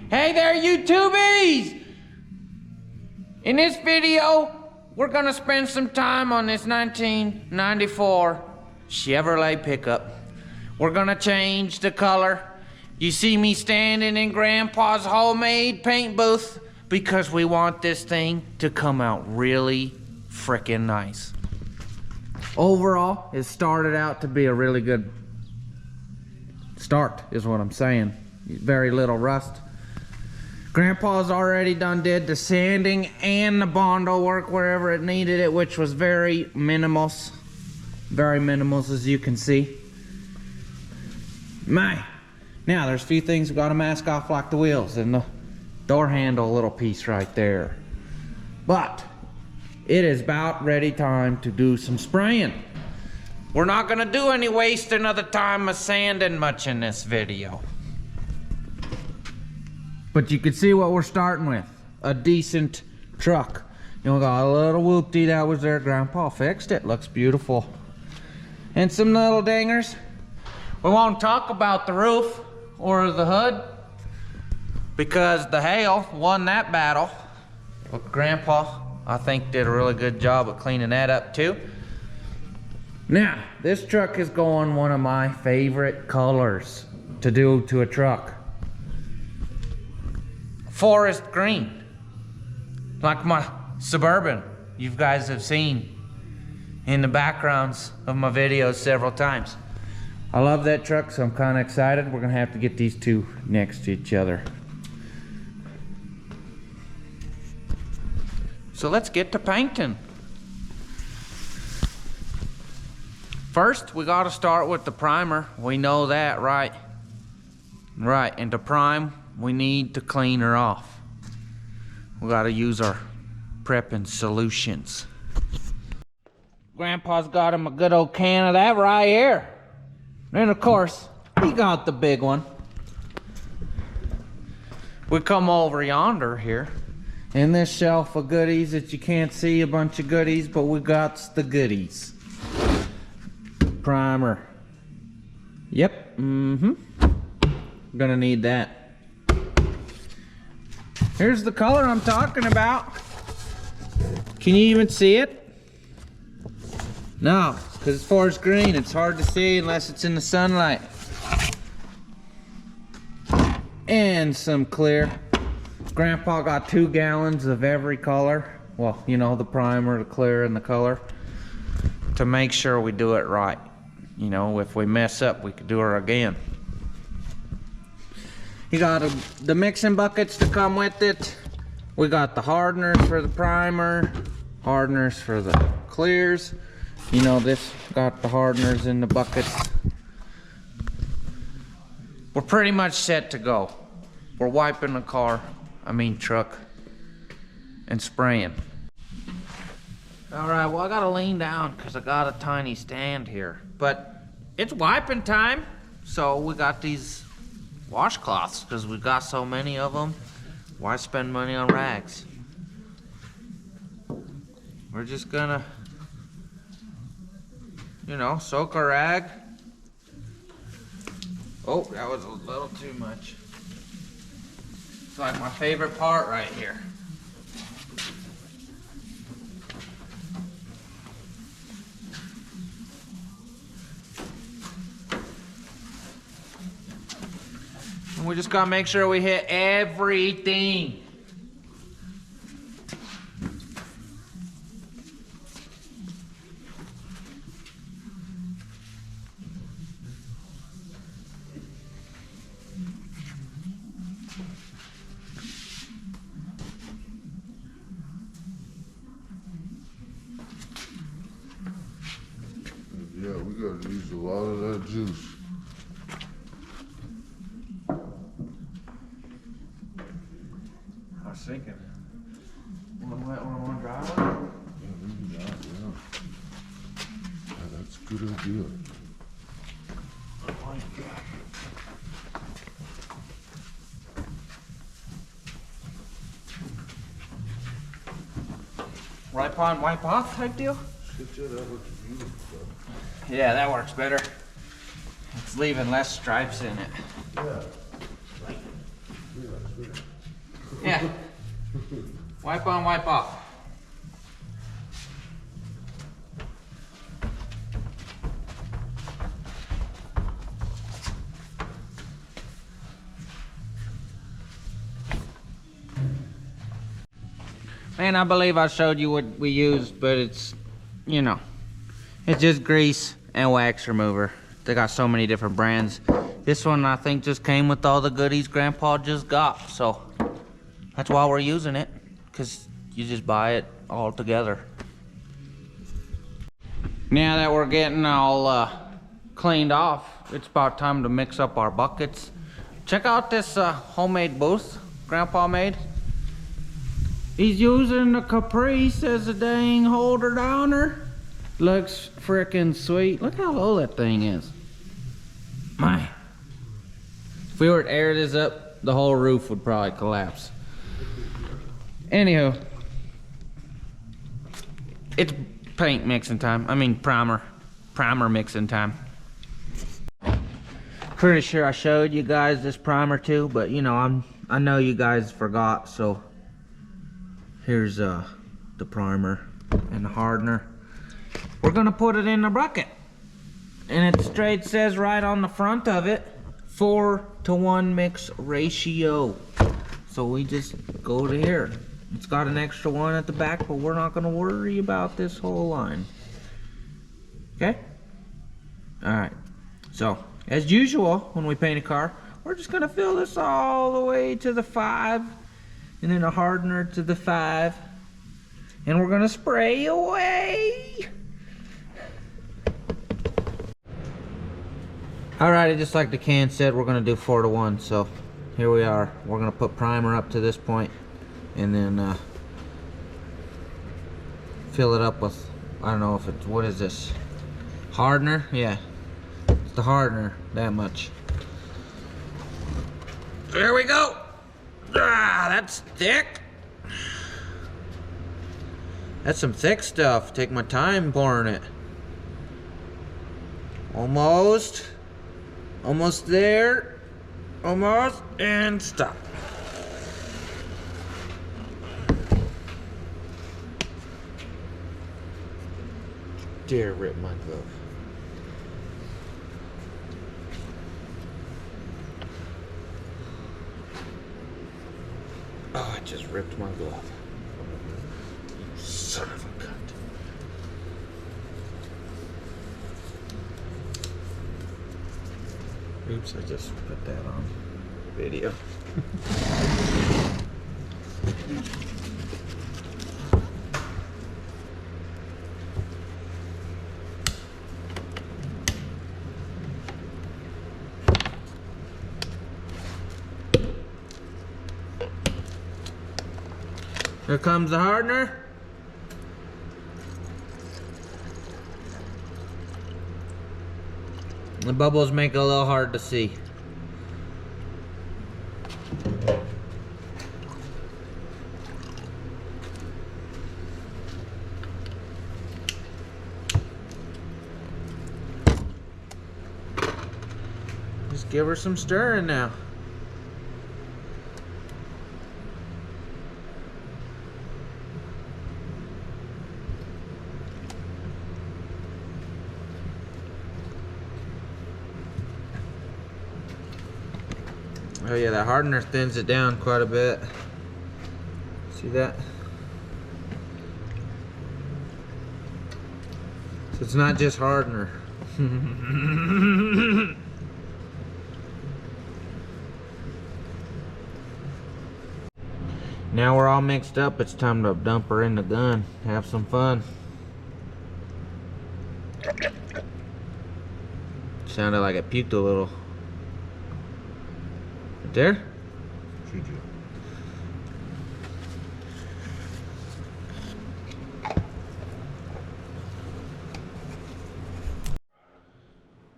Hey there, YouTubies! In this video, we're gonna spend some time on this 1994 Chevrolet pickup. We're gonna change the color. You see me standing in Grandpa's homemade paint booth because we want this thing to come out really frickin' nice. Overall, it started out to be a really good start, is what I'm saying. Very little rust. Grandpa's already done did the sanding and the Bondo work wherever it needed it, which was very minimal as you can see. Now there's a few things we gotta mask off, like the wheels and the door handle little piece right there. But it is about ready time to do some spraying. We're not gonna do any wasting of the time of sanding much in this video. But you can see what we're starting with. A decent truck. You know, got a little whoopty that was there. Grandpa fixed it. Looks beautiful. And some little dingers. We won't talk about the roof or the hood because the hail won that battle. But Grandpa, I think, did a really good job of cleaning that up too. Now, this truck is going one of my favorite colors to do to a truck. Forest green, like my Suburban you guys have seen in the backgrounds of my videos several times. I love that truck, so I'm kind of excited. We're gonna have to get these two next to each other. So let's get to painting. First, we gotta start with the primer. We know that, right? Right, and to prime, we need to clean her off. We gotta use our prepping solutions. Grandpa's got him a good old can of that right here. And of course, he got the big one. We come over yonder here. In this shelf of goodies that you can't see, a bunch of goodies, but we got the goodies. Primer. Yep, Gonna need that. Here's the color I'm talking about. Can you even see it? No, because it's forest green. It's hard to see unless it's in the sunlight. And some clear. Grandpa got 2 gallons of every color. Well, you know, the primer, the clear, and the color. To make sure we do it right. You know, if we mess up, we could do it again. You got the mixing buckets to come with it. We got the hardeners for the primer, hardeners for the clears. You know, this got the hardeners in the buckets. We're pretty much set to go. We're wiping the truck, and spraying. All right, well, I gotta lean down because I got a tiny stand here. But it's wiping time, so we got these washcloths because we got so many of them. Why spend money on rags? We're just gonna, you know, soak our rag. Oh, that was a little too much. It's like my favorite part right here. And we just gotta make sure we hit everything. Yeah, we gotta use a lot of that juice. I was thinking, one wet one, one dry one? Yeah, that's a good idea. I like that. Wipe on, wipe off type deal? Yeah, that looks beautiful. Yeah, that works better. It's leaving less stripes in it. Yeah. Yeah. Yeah. Wipe on, wipe off. Man, I believe I showed you what we used, but it's, you know, it's just grease and wax remover. They got so many different brands. This one I think just came with all the goodies Grandpa just got, so that's why we're using it, because you just buy it all together. Now that we're getting all cleaned off, it's about time to mix up our buckets. Check out this homemade booth Grandpa made. He's using the Caprice as a dang holder downer. Looks freaking sweet. Look how low that thing is. My. If we were to air this up, the whole roof would probably collapse. Anywho. It's paint mixing time. I mean primer mixing time. Pretty sure I showed you guys this primer too, but you know, I know you guys forgot, so here's the primer and the hardener. We're gonna put it in the bucket, and it straight says right on the front of it 4-to-1 mix ratio. So we just go to here. It's got an extra one at the back, but we're not gonna worry about this whole line. Okay? Alright. So, as usual, when we paint a car, we're just gonna fill this all the way to the 5, and then a hardener to the 5, and we're gonna spray away. Alrighty, just like the can said, we're gonna do 4-to-1. So here we are. We're gonna put primer up to this point, and then fill it up with, I don't know if it's, what is this? Hardener? Yeah, it's the hardener, that much. There we go. Ah, that's thick. That's some thick stuff. Take my time pouring it. Almost there. Almost, and stop. Dear, rip my glove. Oh, I just ripped my glove. Son of a cunt. Oops, I just put that on video. Here comes the hardener. The bubbles make it a little hard to see. Just give her some stirring now. Oh yeah, that hardener thins it down quite a bit. See that? So it's not just hardener. Now we're all mixed up, it's time to dump her in the gun. Have some fun. Sounded like it puked a little. There?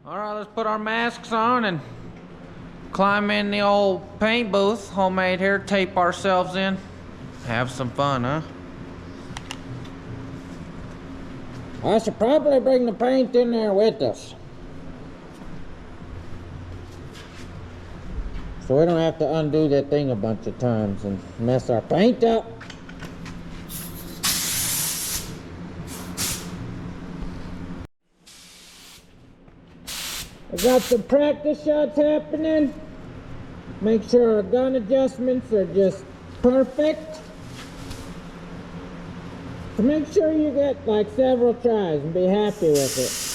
Alright, let's put our masks on and climb in the old paint booth, homemade here, tape ourselves in. Have some fun, huh? I should probably bring the paint in there with us. so we don't have to undo that thing a bunch of times and mess our paint up. I got some practice shots happening. Make sure our gun adjustments are just perfect. So make sure you get like several tries and be happy with it.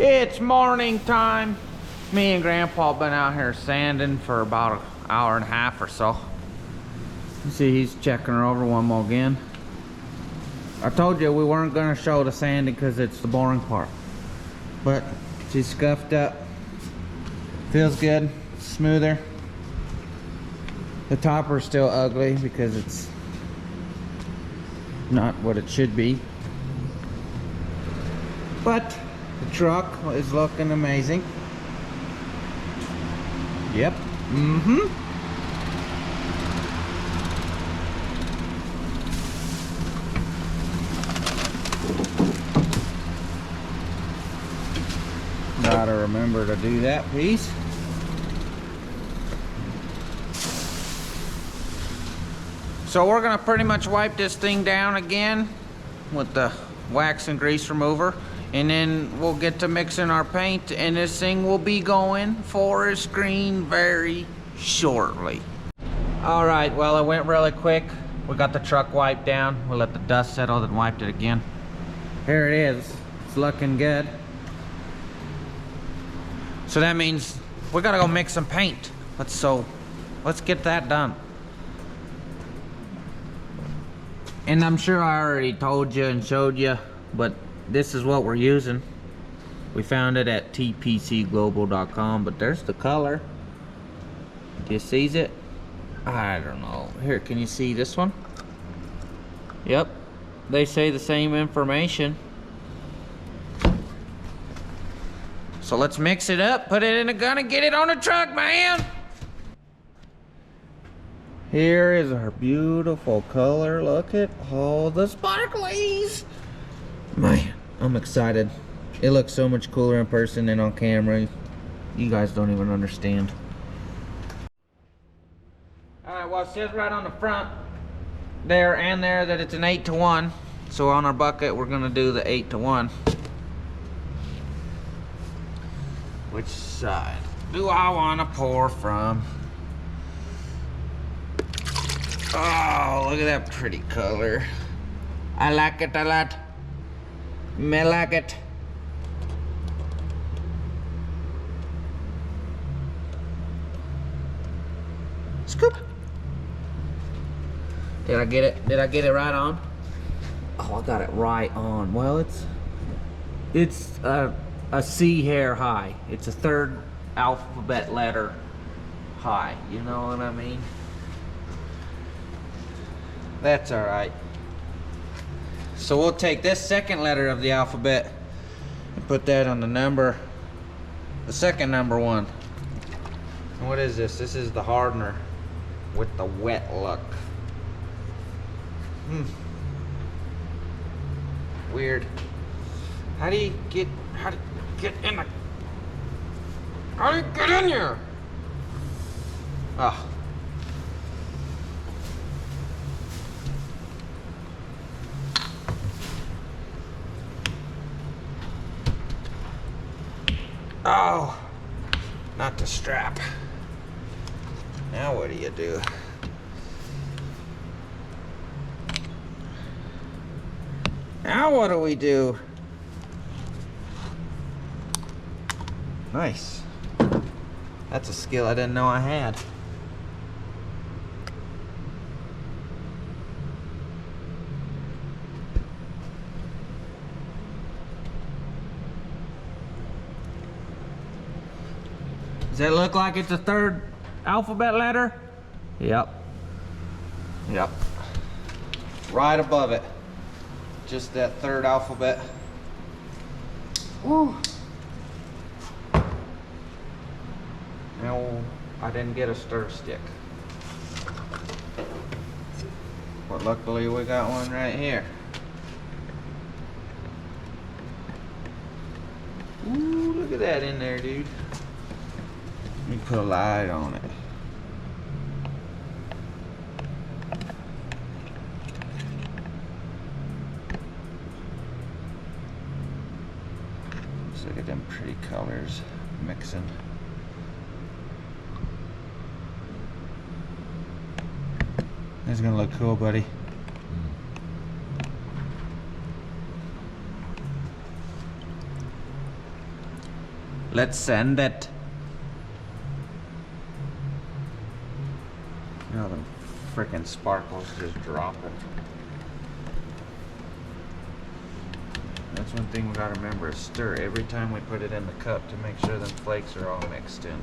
It's morning time. Me and Grandpa been out here sanding for about an hour and a half or so. You see he's checking her over one more again. I told you we weren't gonna show the sanding because it's the boring part. But she's scuffed up. Feels good, smoother. The topper's still ugly because it's not what it should be. But the truck is looking amazing. Yep. Gotta remember to do that piece. So we're gonna pretty much wipe this thing down again with the wax and grease remover, and then we'll get to mixing our paint, and this thing will be going forest green very shortly. All right, well, it went really quick. We got the truck wiped down. We'll let the dust settle, then wiped it again. Here it is. It's looking good. So that means we gotta go mix some paint. Let's get that done. And I'm sure I already told you and showed you, but this is what we're using. We found it at tpcglobal.com, but there's the color. Do you see it? I don't know. Here, can you see this one? Yep, they say the same information. So let's mix it up, put it in a gun, and get it on the truck, man. Here is our beautiful color. Look at all the sparklies. Man, I'm excited. It looks so much cooler in person than on camera. You guys don't even understand. Alright, well, it says right on the front there and there that it's an 8-to-1. So on our bucket, we're gonna do the 8-to-1. Which side do I wanna pour from? Oh, look at that pretty color. I like it a lot. Me like it. Scoop. Did I get it? Did I get it right on? Oh, I got it right on. Well, it's a C hair high. It's a 3rd alphabet letter high. You know what I mean? That's all right. So we'll take this 2nd letter of the alphabet and put that on the 2nd number 1. And what is this? This is the hardener with the wet look. Weird. How do you get in the... How do you get in here? Ah. Oh, not the strap. Now what do? Now what do we do? Nice. That's a skill I didn't know I had. Does that look like it's a 3rd alphabet letter? Yep. Yep. Right above it. Just that 3rd alphabet. Woo. No, I didn't get a stir stick. But luckily we got one right here. Ooh, look at that in there, dude. Let me put a light on it. Let's look at them pretty colors mixing. This is gonna look cool, buddy. Let's send it. You know, them frickin' sparkles just dropping. That's one thing we gotta remember, is stir every time we put it in the cup to make sure them flakes are all mixed in.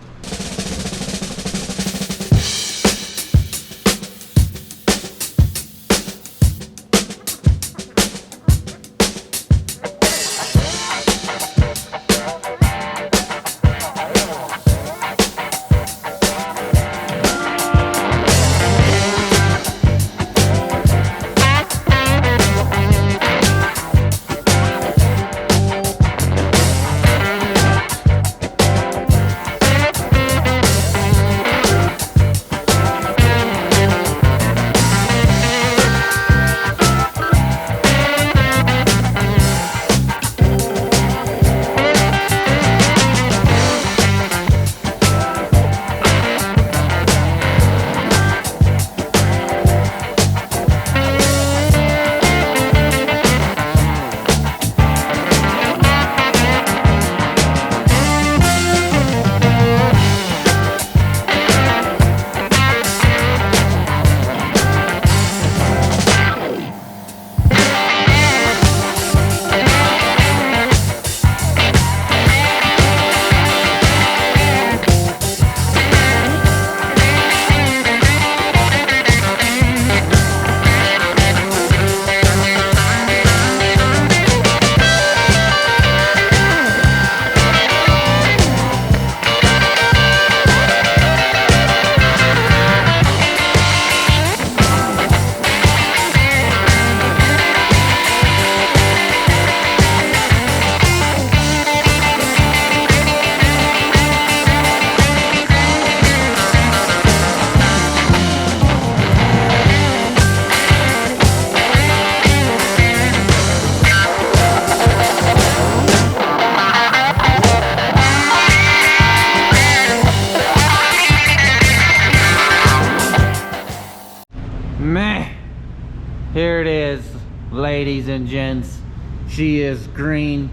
Here it is, ladies and gents. She is green,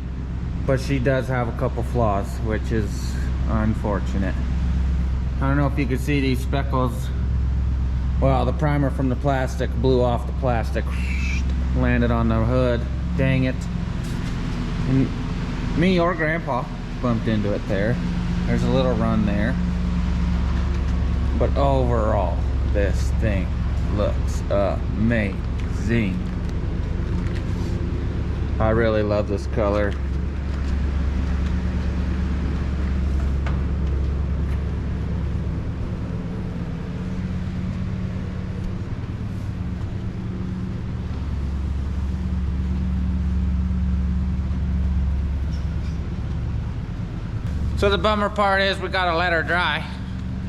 but she does have a couple flaws, which is unfortunate. I don't know if you can see these speckles. Well, the primer from the plastic blew off the plastic, landed on the hood. Dang it. And me or Grandpa bumped into it there. There's a little run there. But overall, this thing looks amazing. I really love this color. So the bummer part is we gotta let her dry,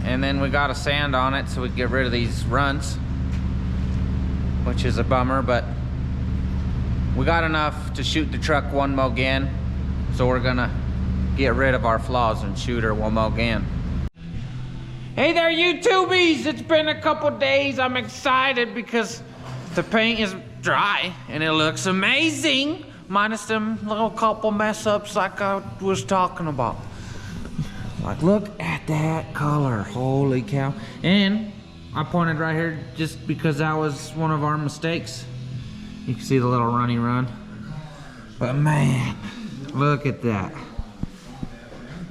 and then we gotta sand on it so we can get rid of these runs, which is a bummer, but we got enough to shoot the truck one more again, so we're gonna get rid of our flaws and shoot her one more again. Hey there, YouTubies! It's been a couple days. I'm excited because the paint is dry and it looks amazing, minus them little couple mess ups like I was talking about. Like, look at that color, holy cow. And I pointed right here just because that was one of our mistakes. You can see the little runny run. But man, look at that.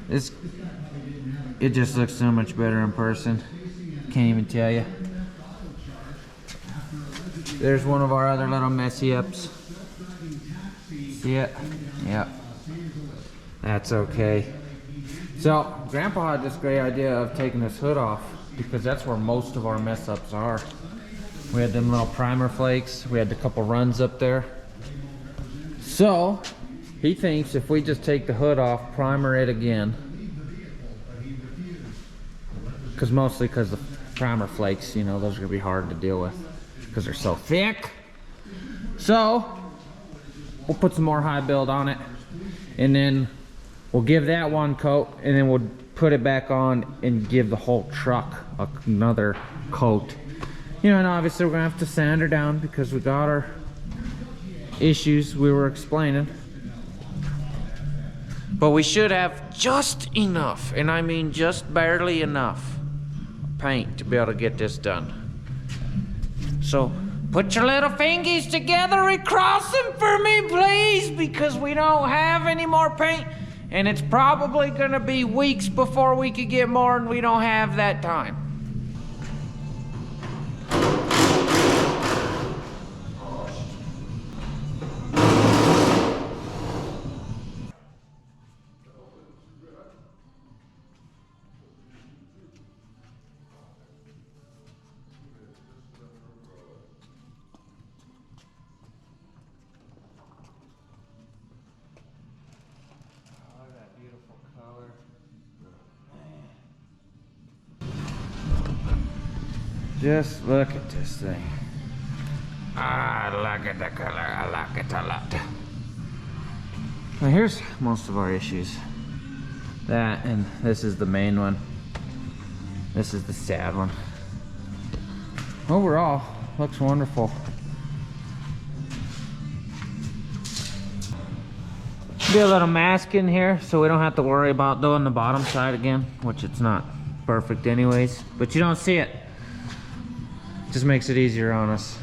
It just looks so much better in person. Can't even tell you. There's one of our other little messy ups. See it? Yep. That's okay. So, Grandpa had this great idea of taking this hood off because that's where most of our mess ups are. We had them little primer flakes, we had a couple runs up there. So, he thinks if we just take the hood off, primer it again, mostly because the primer flakes, you know, those are gonna be hard to deal with because they're so thick. So, we'll put some more high build on it, and then we'll give that one coat, and then we'll put it back on and give the whole truck another coat. You know, and obviously we're gonna have to sand her down because we got our issues we were explaining. But we should have just enough, and I mean just barely enough paint to be able to get this done. So put your little fingies together and cross them for me, please, because we don't have any more paint. And it's probably gonna be weeks before we could get more, and we don't have that time. Just look at this thing. I like it, the color. I like it a lot. Now here's most of our issues. That, and this is the main one. This is the sad one. Overall, looks wonderful. Do a little mask in here so we don't have to worry about doing the bottom side again, which it's not perfect anyways, but you don't see it. Just makes it easier on us.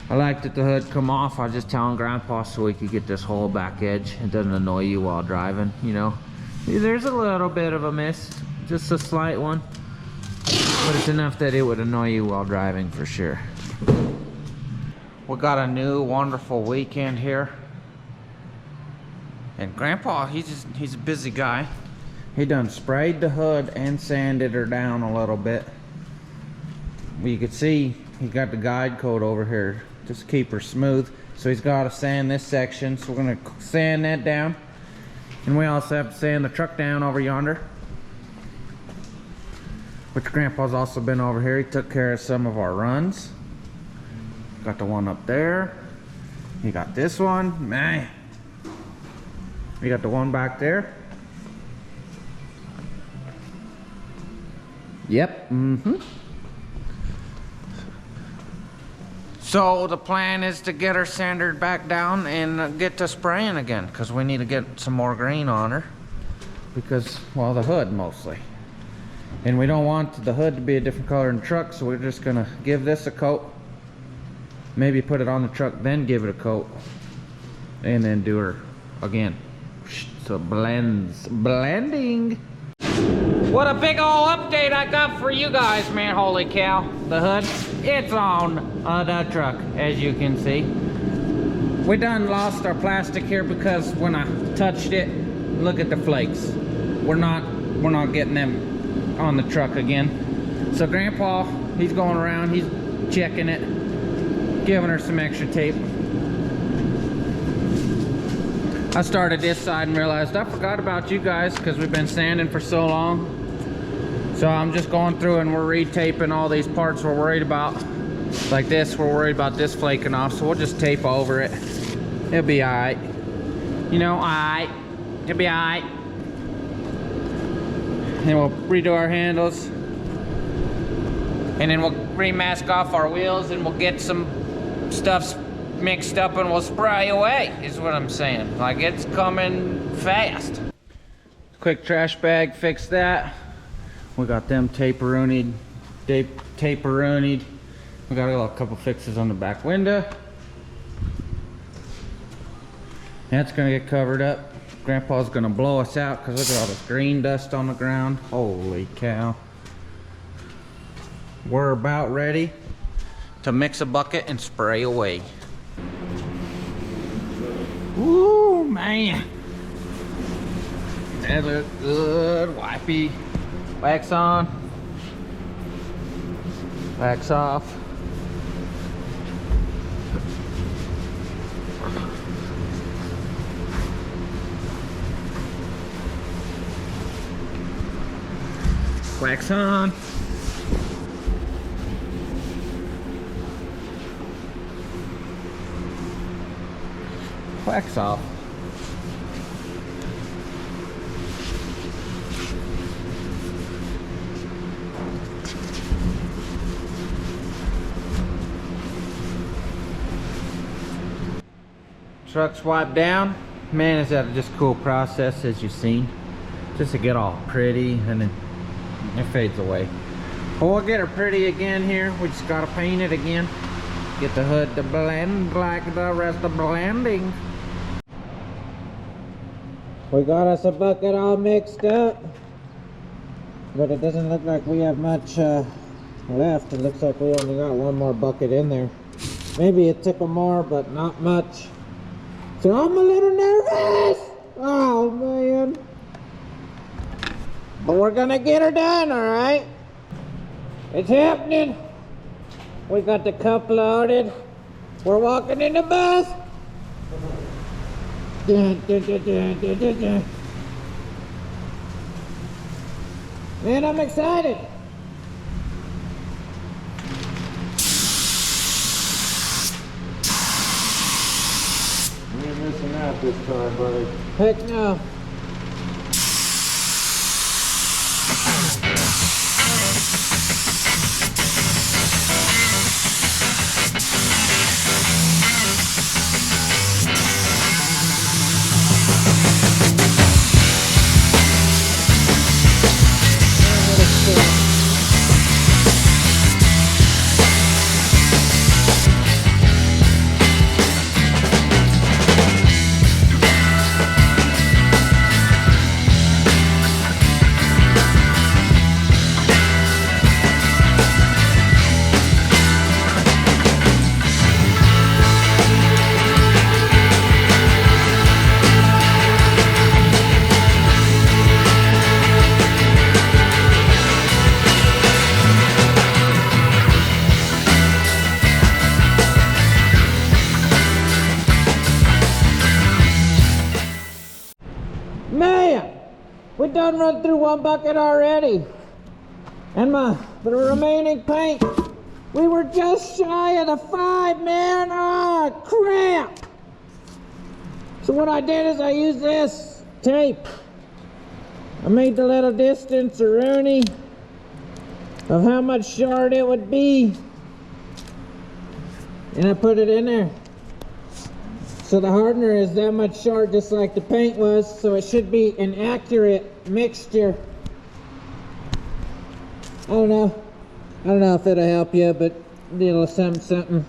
I like that the hood come off. I was just telling Grandpa so we could get this whole back edge. It doesn't annoy you while driving, you know. There's a little bit of a miss, just a slight one, but it's enough that it would annoy you while driving for sure. We got a new wonderful weekend here. And Grandpa, he's a busy guy. He done sprayed the hood and sanded her down a little bit. You can see he got the guide coat over here just to keep her smooth. So he's got to sand this section. So we're gonna sand that down. And we also have to sand the truck down over yonder, which Grandpa's also been over here. He took care of some of our runs. Got the one up there. You got this one, man. You got the one back there. Yep, So the plan is to get her sandered back down and get to spraying again, because we need to get some more green on her. Because, well, the hood mostly. And we don't want the hood to be a different color in the truck, so we're just gonna give this a coat. Maybe put it on the truck, then give it a coat. And then do her again. So blending. What a big ol' update I got for you guys, man. Holy cow. The hood, it's on the truck, as you can see. We done lost our plastic here because when I touched it, look at the flakes. We're not getting them on the truck again. So Grandpa, he's going around, he's checking it, giving her some extra tape. I started this side and realized I forgot about you guys because we've been sanding for so long. So I'm just going through and we're retaping all these parts we're worried about. Like this, we're worried about this flaking off, so we'll just tape over it. It'll be alright. You know, alright. It'll be alright. And we'll redo our handles. And then we'll remask off our wheels and we'll get some stuff mixed up and we'll spray away, is what I'm saying. Like, it's coming fast. Quick trash bag, fix that. We got them taperoonied. We got a couple fixes on the back window. That's gonna get covered up. Grandpa's gonna blow us out because look at all this green dust on the ground. Holy cow. We're about ready to mix a bucket and spray away. Ooh, man. That looks good. Wipey. Wax on. Wax off. Wax on. Wax off. Truck's wiped down. Man, is that just a cool process, as you've seen. Just to get all pretty and then it fades away. But we'll get her pretty again here. We just gotta paint it again. Get the hood to blend like the rest of blending. We got us a bucket all mixed up, but it doesn't look like we have much left. It looks like we only got one more bucket in there. Maybe a tickle more, but not much. So I'm a little nervous. Oh man. But we're gonna get her done, alright? It's happening. We got the cup loaded. We're walking in the bus. Dun, dun, dun, dun, dun, dun, dun. Man, I'm excited. You ain't missing out this time, buddy. Heck no. Man, we done run through one bucket already. And the remaining paint, we were just shy of the 5, man. Oh, crap. So what I did is I used this tape. I made the little distance Rooney of how much short it would be. And I put it in there. So the hardener is that much short, just like the paint was, so it should be an accurate mixture. I don't know if it'll help you, but it'll something.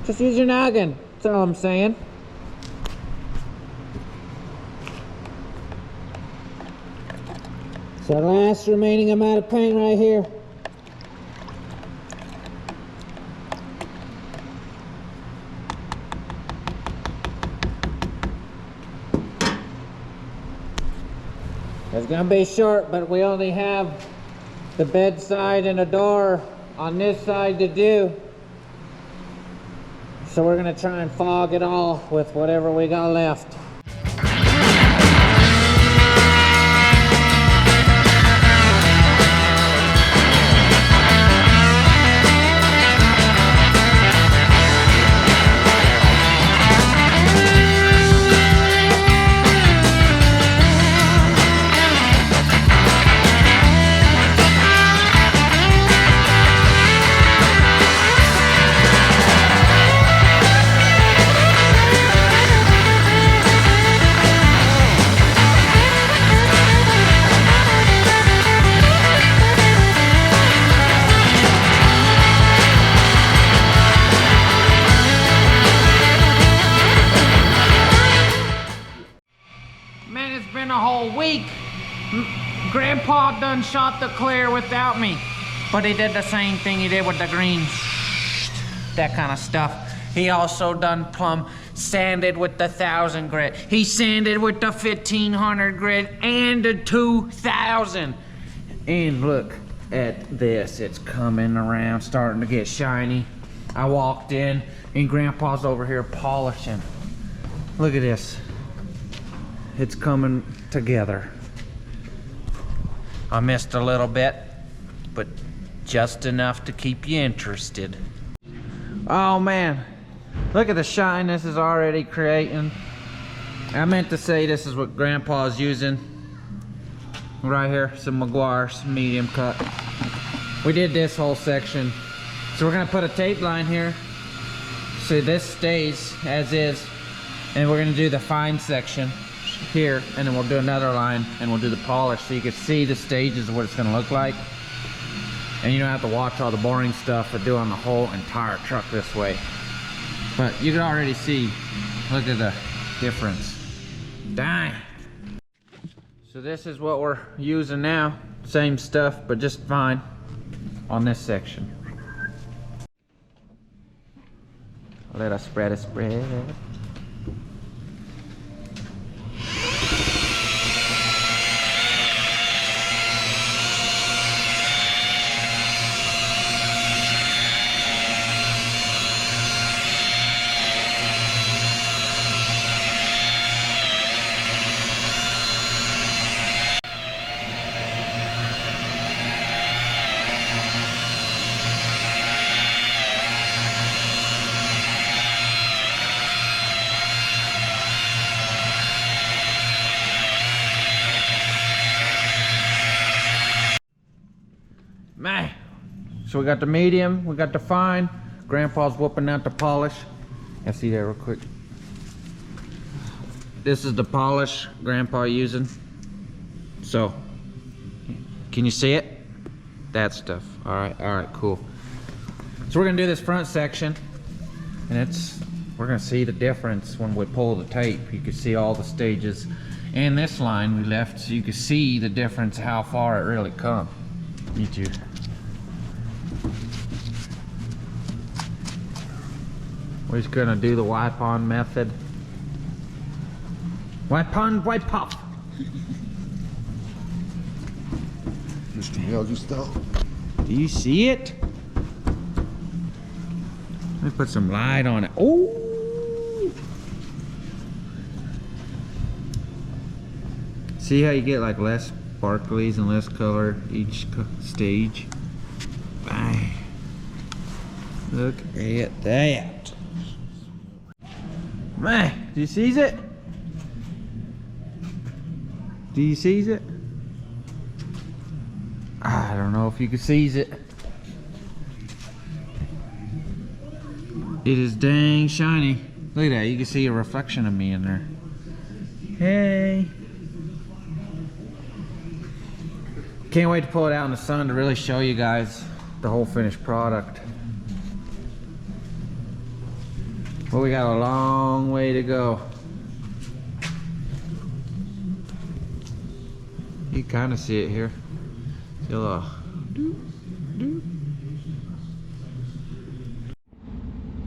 Just use your noggin, that's all I'm saying. So the last remaining amount of paint right here. It's gonna be short, but we only have the bedside and a door on this side to do. So we're gonna try and fog it all with whatever we got left. Man, it's been a whole week. Grandpa done shot the clear without me. But he did the same thing he did with the green. That kind of stuff. He also done plumb sanded with the 1000 grit. He sanded with the 1500 grit and the 2000. And look at this. It's coming around, starting to get shiny. I walked in and Grandpa's over here polishing. Look at this. It's coming together. I missed a little bit, but just enough to keep you interested. Oh man, look at the shine this is already creating. I meant to say this is what Grandpa's using. Right here, some McGuire's medium cut. We did this whole section. So we're gonna put a tape line here. So this stays as is. And we're gonna do the fine section here, and then we'll do another line and we'll do the polish so you can see the stages of what it's going to look like, and you don't have to watch all the boring stuff for doing the whole entire truck this way. But you can already see, look at the difference. Dang. So this is what we're using now, same stuff but just fine on this section. Let us spread it. Man, so we got the medium, we got the fine. Grandpa's whooping out the polish. I see that real quick. This is the polish Grandpa using. So, can you see it? That stuff. All right, cool. So we're gonna do this front section, and we're gonna see the difference when we pull the tape. You can see all the stages, and this line we left so you can see the difference, how far it really come. Me too. We're just gonna do the wipe on method. Wipe on, wipe off. Mr. Miyagi style. Do you see it? Let me put some light on it. Oh! See how you get like less sparklies and less color each stage? Bang. Look at that. Man, do you see it? Do you see it? I don't know if you can seize it. It is dang shiny. Look at that, you can see a reflection of me in there. Hey. Can't wait to pull it out in the sun to really show you guys the whole finished product. But we got a long way to go. You can kind of see it here. See a little doop, doop.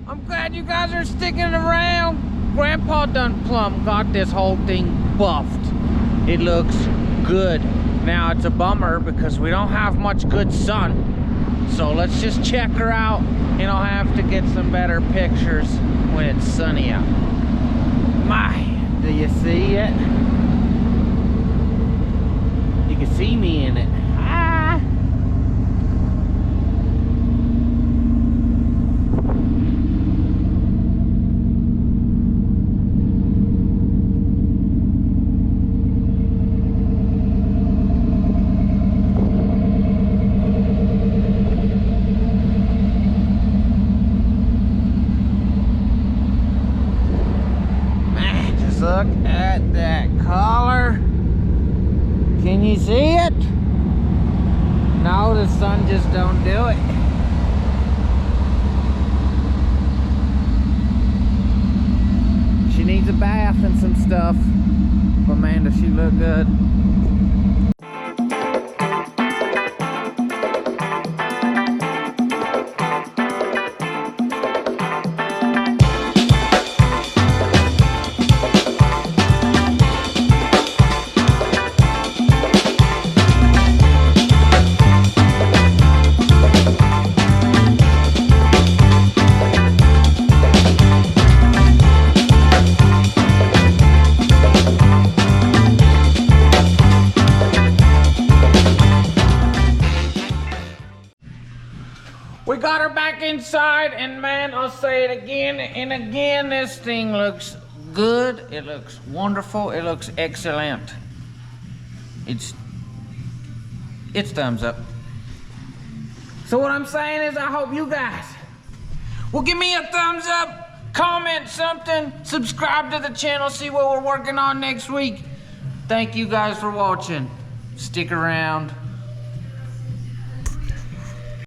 I'm glad you guys are sticking around. Grandpa done plumb got this whole thing buffed. It looks good. Now it's a bummer because we don't have much good sun. So let's just check her out and I'll have to get some better pictures when it's sunny out. My, do you see it? You can see me in it. Ah. Look at that color. Can you see it? No, the sun just don't do it. She needs a bath and some stuff. But man, does she look good. We got her back inside, and man, I'll say it again and again, this thing looks good, it looks wonderful, it looks excellent. It's thumbs up. So what I'm saying is I hope you guys will give me a thumbs up, comment something, subscribe to the channel, see what we're working on next week. Thank you guys for watching. Stick around.